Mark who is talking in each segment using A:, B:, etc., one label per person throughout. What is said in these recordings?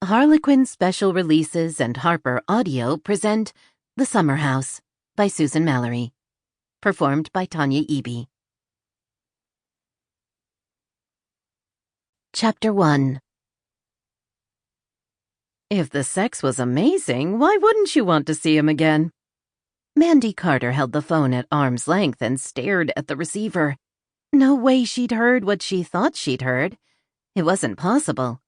A: Harlequin Special Releases and HarlequinAudio present The Summer House by Susan Mallery, performed by Tanya Eby. Chapter 1. If the sex was amazing, why wouldn't you want to see him again? Mandy Carter held the phone at arm's length and stared at the receiver. No way she'd heard what she thought she'd heard. It wasn't possible.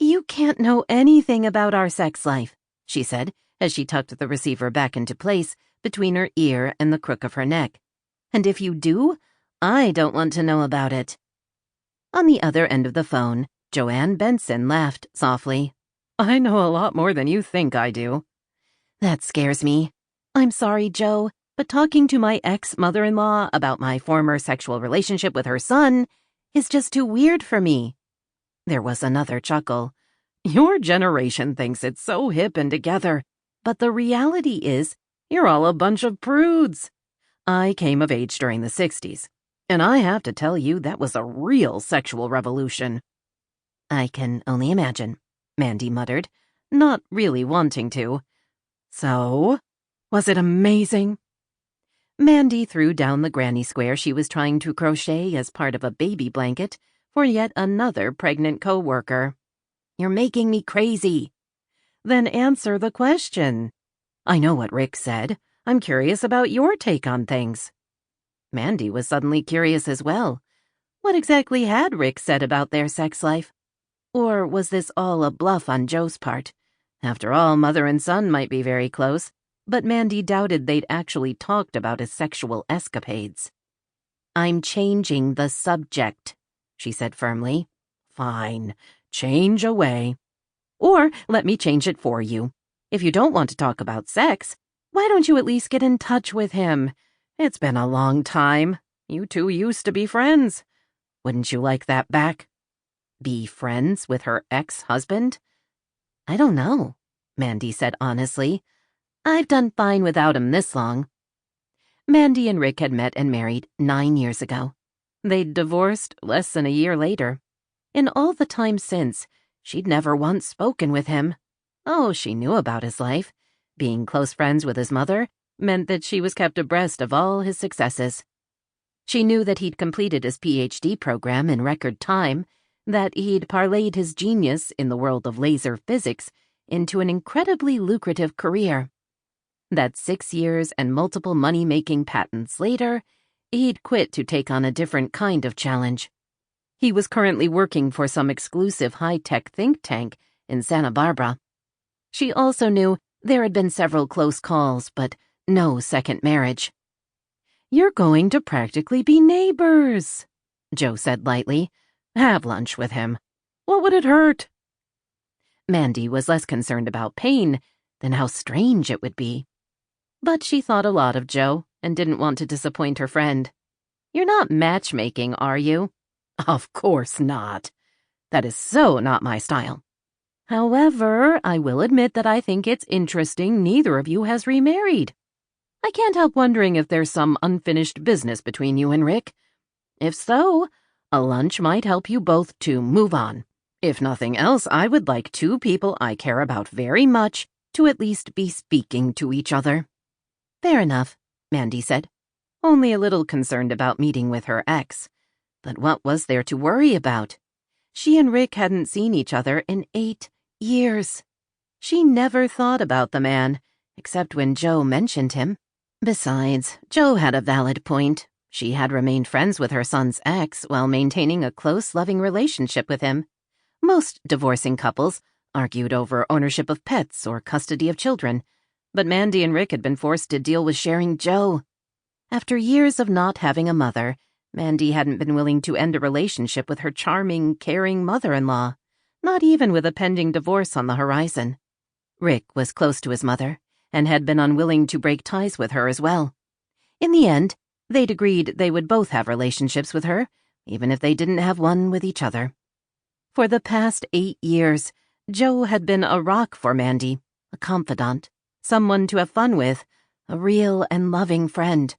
A: "You can't know anything about our sex life," she said, as she tucked the receiver back into place between her ear and the crook of her neck. "And if you do, I don't want to know about it." On the other end of the phone, Joanne Benson laughed softly. "I know a lot more than you think I do." "That scares me. I'm sorry, Joe, but talking to my ex-mother-in-law about my former sexual relationship with her son is just too weird for me." There was another chuckle. "Your generation thinks it's so hip and together, but the reality is you're all a bunch of prudes. I came of age during the 60s, and I have to tell you that was a real sexual revolution." "I can only imagine," Mandy muttered, not really wanting to. "So, was it amazing?" Mandy threw down the granny square she was trying to crochet as part of a baby blanket for yet another pregnant co-worker. "You're making me crazy." "Then answer the question." "I know what Rick said. I'm curious about your take on things." Mandy was suddenly curious as well. What exactly had Rick said about their sex life? Or was this all a bluff on Joe's part? After all, mother and son might be very close, but Mandy doubted they'd actually talked about his sexual escapades. "I'm changing the subject," she said firmly. "Fine. Change away. Or let me change it for you. If you don't want to talk about sex, why don't you at least get in touch with him? It's been a long time. You two used to be friends. Wouldn't you like that back?" Be friends with her ex-husband? "I don't know," Mandy said honestly. "I've done fine without him this long." Mandy and Rick had met and married 9 years ago. They'd divorced less than a year later. In all the time since, she'd never once spoken with him. Oh, she knew about his life. Being close friends with his mother meant that she was kept abreast of all his successes. She knew that he'd completed his PhD program in record time, that he'd parlayed his genius in the world of laser physics into an incredibly lucrative career, that 6 years and multiple money-making patents later, he'd quit to take on a different kind of challenge. He was currently working for some exclusive high-tech think tank in Santa Barbara. She also knew there had been several close calls, but no second marriage. "You're going to practically be neighbors," Joe said lightly. "Have lunch with him. What would it hurt?" Mandy was less concerned about pain than how strange it would be. But she thought a lot of Joe and didn't want to disappoint her friend. "You're not matchmaking, are you?" "Of course not. That is so not my style. However, I will admit that I think it's interesting neither of you has remarried. I can't help wondering if there's some unfinished business between you and Rick. If so, a lunch might help you both to move on. If nothing else, I would like two people I care about very much to at least be speaking to each other." "Fair enough," Mandy said, only a little concerned about meeting with her ex. But what was there to worry about? She and Rick hadn't seen each other in 8 years. She never thought about the man, except when Joe mentioned him. Besides, Joe had a valid point. She had remained friends with her son's ex while maintaining a close, loving relationship with him. Most divorcing couples argued over ownership of pets or custody of children, but Mandy and Rick had been forced to deal with sharing Joe. After years of not having a mother, Mandy hadn't been willing to end a relationship with her charming, caring mother-in-law, not even with a pending divorce on the horizon. Rick was close to his mother and had been unwilling to break ties with her as well. In the end, they'd agreed they would both have relationships with her, even if they didn't have one with each other. For the past 8 years, Joe had been a rock for Mandy, a confidant, someone to have fun with, a real and loving friend,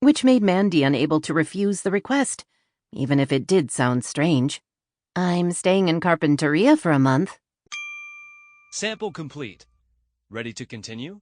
A: which made Mandy unable to refuse the request, even if it did sound strange. "I'm staying in Carpinteria for a month."
B: Sample complete. Ready to continue?